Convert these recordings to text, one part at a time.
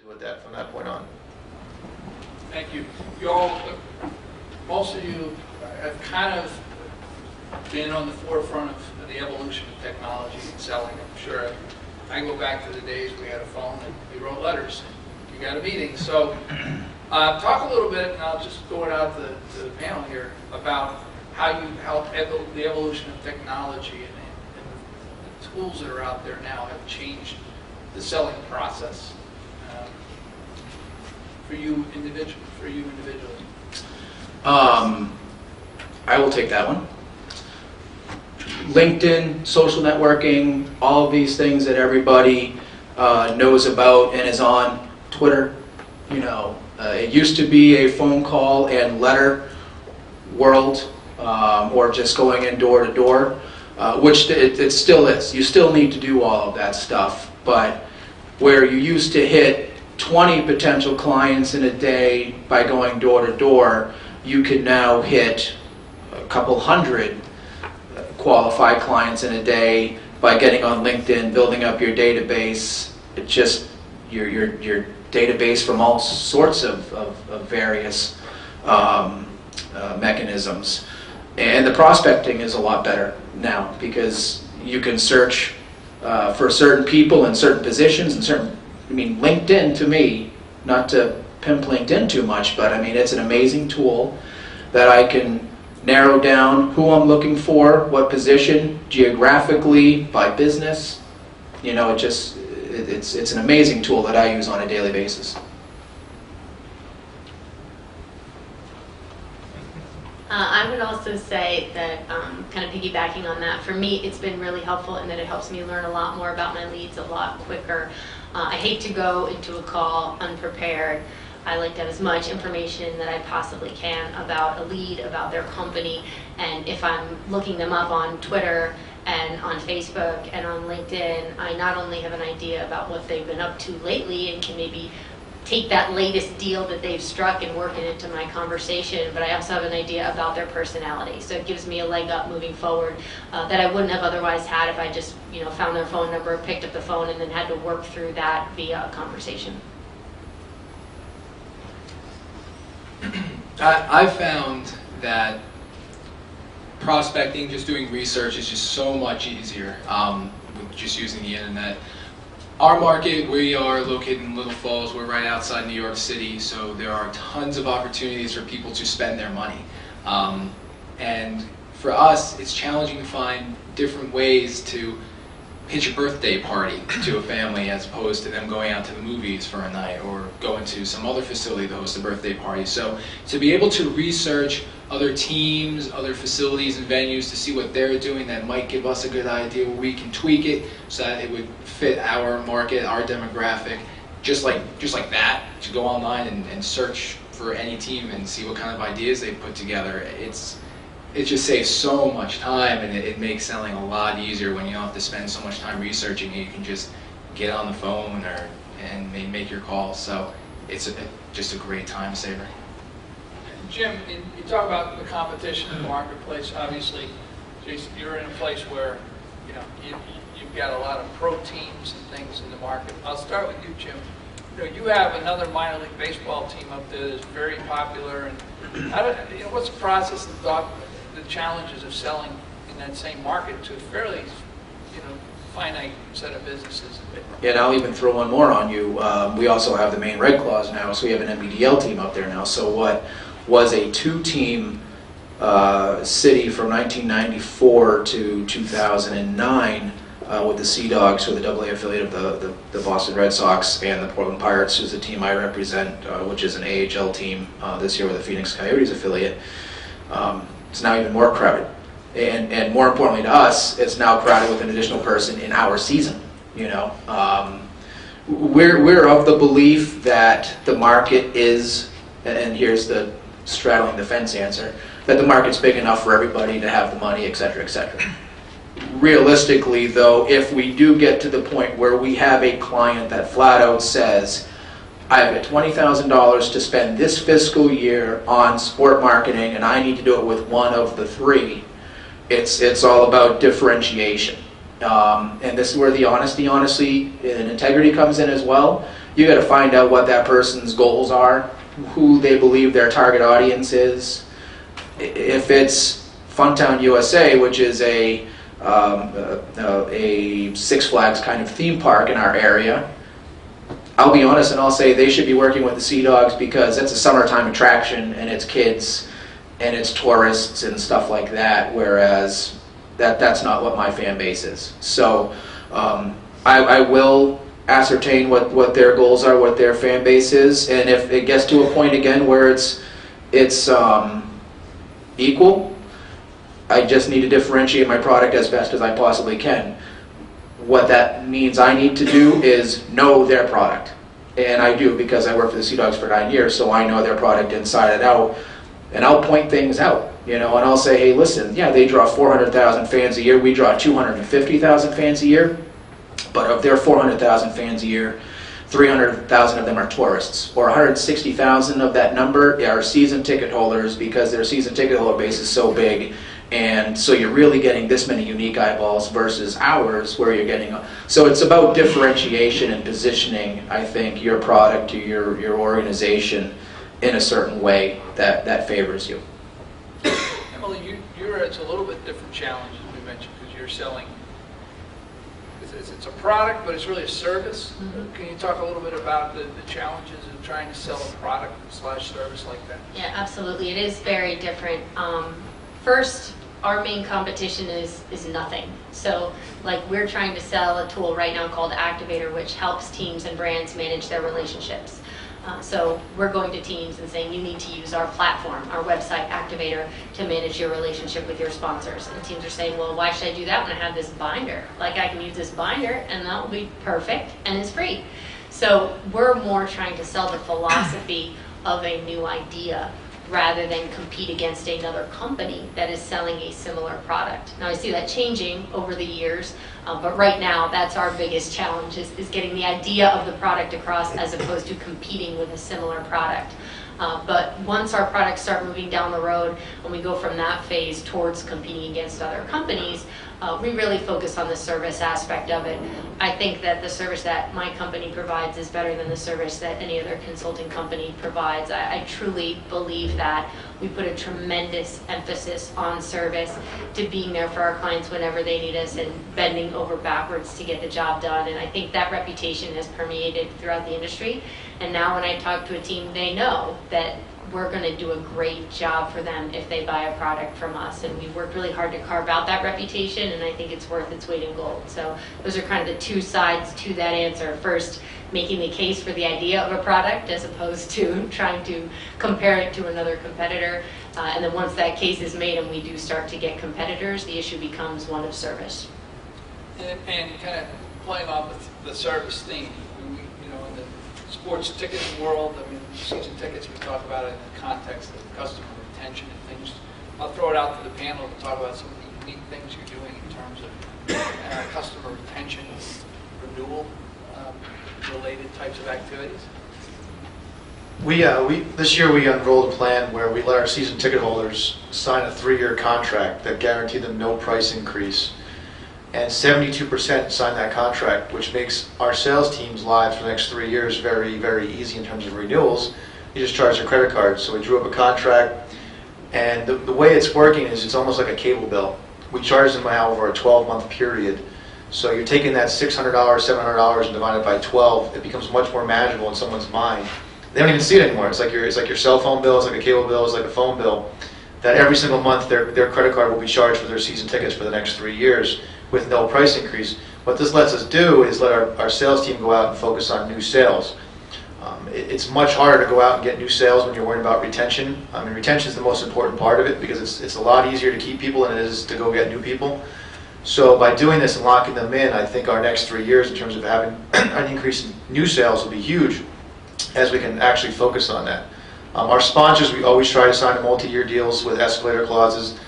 with that from that point on. Thank you. You all, most of you have kind of been on the forefront of the evolution of technology and selling. I'm sure I go back to the days we had a phone and we wrote letters and you got a meeting. So talk a little bit, and I'll just throw it out to the panel here, about how the evolution of technology and the tools that are out there now have changed the selling process for you individually. I will take that one. LinkedIn, social networking, all of these things that everybody knows about and is on. Twitter, you know, it used to be a phone call and letter world, or just going in door to door, which it still is. You still need to do all of that stuff, but where you used to hit 20 potential clients in a day by going door to door, you can now hit a couple hundred qualified clients in a day by getting on LinkedIn, building up your database. It just your database from all sorts of various mechanisms. And the prospecting is a lot better now because you can search for certain people in certain positions and certain. I mean, LinkedIn to me, not to pimp LinkedIn too much, but I mean, it's an amazing tool that I can narrow down who I'm looking for, what position, geographically, by business. You know, it's an amazing tool that I use on a daily basis. I would also say that, kind of piggybacking on that, for me it's been really helpful in that it helps me learn a lot more about my leads a lot quicker. I hate to go into a call unprepared. I like to have as much information that I possibly can about a lead, about their company, and if I'm looking them up on Twitter and on Facebook and on LinkedIn, I not only have an idea about what they've been up to lately and can maybe take that latest deal that they've struck and work it into my conversation, but I also have an idea about their personality. So it gives me a leg up moving forward that I wouldn't have otherwise had if I just, you know, found their phone number, picked up the phone, and then had to work through that via a conversation. I found that prospecting, just doing research, is just so much easier with just using the internet. Our market, we are located in Little Falls. We're right outside New York City, so there are tons of opportunities for people to spend their money. And for us, it's challenging to find different ways to pitch a birthday party to a family as opposed to them going out to the movies for a night or going to some other facility to host a birthday party. So to be able to research other teams, other facilities and venues to see what they're doing that might give us a good idea where we can tweak it so that it would fit our market, our demographic, just like that, to go online and search for any team and see what kind of ideas they put together. It just saves so much time, and it makes selling a lot easier when you don't have to spend so much time researching. You can just get on the phone and make your calls. So it's just a great time saver. Jim, you talk about the competition in the marketplace. Obviously, Jason, you're in a place where you've got a lot of pro teams and things in the market. I'll start with you, Jim. You have another minor league baseball team up there that's very popular, and what's the process and thought, the challenges of selling in that same market to a fairly finite set of businesses? Yeah, and I'll even throw one more on you. We also have the Maine Red Claws now, so we have an NBDL team up there now. So what was a two-team city from 1994 to 2009 with the Sea Dogs, who are the AA affiliate of the Boston Red Sox, and the Portland Pirates, who's the team I represent, which is an AHL team this year with the Phoenix Coyotes affiliate. It's now even more crowded. And more importantly to us, it's now crowded with an additional person in our season. We're of the belief that the market is, and here's the straddling the fence answer, that the market's big enough for everybody to have the money, et cetera, et cetera. Realistically, though, if we do get to the point where we have a client that flat out says, I've got $20,000 to spend this fiscal year on sport marketing, and I need to do it with one of the three, it's all about differentiation. And this is where the honesty and integrity comes in as well. you got to find out what that person's goals are, who they believe their target audience is. If it's Funtown USA, which is a Six Flags kind of theme park in our area, I'll be honest and I'll say they should be working with the Sea Dogs because it's a summertime attraction and it's kids and it's tourists and stuff like that, whereas that's not what my fan base is. So I will ascertain what their goals are, what their fan base is, and if it gets to a point again where it's equal, I just need to differentiate my product as best as I possibly can. What that means I need to do is know their product. And I do because I worked for the Sea Dogs for 9 years, so I know their product inside and out. And I'll point things out, you know, and I'll say, hey, listen, yeah, they draw 400,000 fans a year. We draw 250,000 fans a year. But of their 400,000 fans a year, 300,000 of them are tourists, or 160,000 of that number are season ticket holders because their season ticket holder base is so big. And so you're really getting this many unique eyeballs versus ours where you're getting, so it's about differentiation and positioning, I think, your product to your organization in a certain way that favors you. Emily, it's a little bit different challenge, as we mentioned, because you're selling, it's a product, but it's really a service. Mm-hmm. Can you talk a little bit about the challenges of trying to sell a product / service like that? Yeah, absolutely. It is very different. First, our main competition is nothing. So, like, we're trying to sell a tool right now called Activator, which helps teams and brands manage their relationships. So we're going to teams and saying, you need to use our platform, our website, Activator, to manage your relationship with your sponsors. And teams are saying, well, why should I do that when I have this binder? Like, I can use this binder, and that will be perfect, and it's free. So we're more trying to sell the philosophy of a new idea rather than compete against another company that is selling a similar product. Now, I see that changing over the years, but right now, that's our biggest challenge, is getting the idea of the product across as opposed to competing with a similar product. But once our products start moving down the road and we go from that phase towards competing against other companies, we really focus on the service aspect of it. I think that the service that my company provides is better than the service that any other consulting company provides. I truly believe that. We put a tremendous emphasis on service, to being there for our clients whenever they need us and bending over backwards to get the job done. And I think that reputation has permeated throughout the industry. And now when I talk to a team, they know that we're going to do a great job for them if they buy a product from us. And we've worked really hard to carve out that reputation, and I think it's worth its weight in gold. So those are kind of the two sides to that answer. First, making the case for the idea of a product as opposed to trying to compare it to another competitor. And then once that case is made and we do start to get competitors, the issue becomes one of service. And kind of playing off with the service theme, you know, in the sports ticketing world, I mean, season tickets, we talk about it in the context of customer retention and things. I'll throw it out to the panel to talk about some of the unique things you're doing in terms of customer retention, renewal, related types of activities. This year we unrolled a plan where we let our season ticket holders sign a 3-year contract that guaranteed them no price increase. And 72% signed that contract, which makes our sales team's lives for the next 3 years very, very easy in terms of renewals. You just charge their credit card. So we drew up a contract, and the way it's working is it's almost like a cable bill. We charge them now over a 12-month period. So you're taking that $600, $700 and divided by 12. It becomes much more manageable in someone's mind. They don't even see it anymore. It's like your cell phone bill, it's like a cable bill, it's like a phone bill. That every single month their credit card will be charged for their season tickets for the next 3 years with no price increase. What this lets us do is let our sales team go out and focus on new sales. It's much harder to go out and get new sales when you're worried about retention. I mean, retention is the most important part of it because it's a lot easier to keep people than it is to go get new people. So by doing this and locking them in, I think our next 3 years in terms of having an increase in new sales will be huge as we can actually focus on that. Our sponsors, we always try to sign multi-year deals with escalator clauses.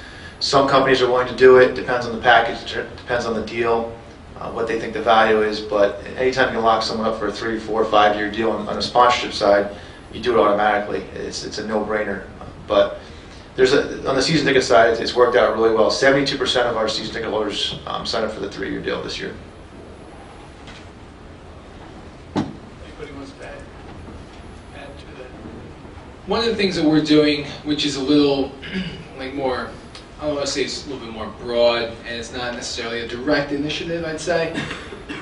Some companies are willing to do it, depends on the package, depends on the deal, what they think the value is, but anytime you can lock someone up for a 3, 4, 5-year deal on a sponsorship side, you do it automatically. It's a no-brainer. But on the season ticket side, it's worked out really well. 72% of our season ticket holders signed up for the 3-year deal this year. Anybody want to wants to add to that? One of the things that we're doing, which is a little like more, I don't want to say it's a little bit more broad, and it's not necessarily a direct initiative, I'd say.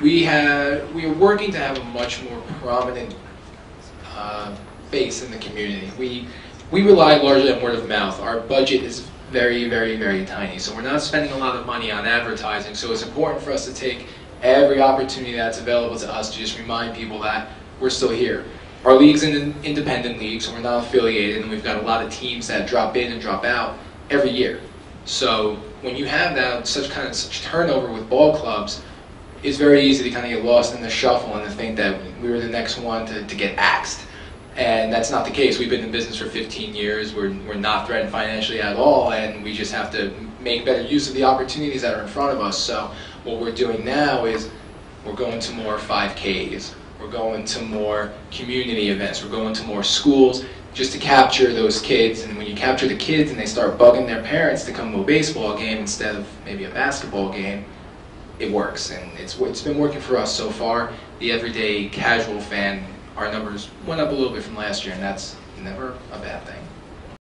We are working to have a much more prominent face in the community. We rely largely on word of mouth. Our budget is very, very, very tiny, so we're not spending a lot of money on advertising, so it's important for us to take every opportunity that's available to us to just remind people that we're still here. Our league's an independent league, so we're not affiliated, and we've got a lot of teams that drop in and drop out every year. So when you have that such turnover with ball clubs, it's very easy to kind of get lost in the shuffle and to think that we were the next one to get axed. And that's not the case. We've been in business for 15 years. We're not threatened financially at all, and we just have to make better use of the opportunities that are in front of us. So what we're doing now is we're going to more 5Ks. We're going to more community events. We're going to more schools just to capture those kids. And when you capture the kids and they start bugging their parents to come to a baseball game instead of maybe a basketball game, it works. And it's been working for us so far. The everyday casual fan, our numbers went up a little bit from last year, and that's never a bad thing.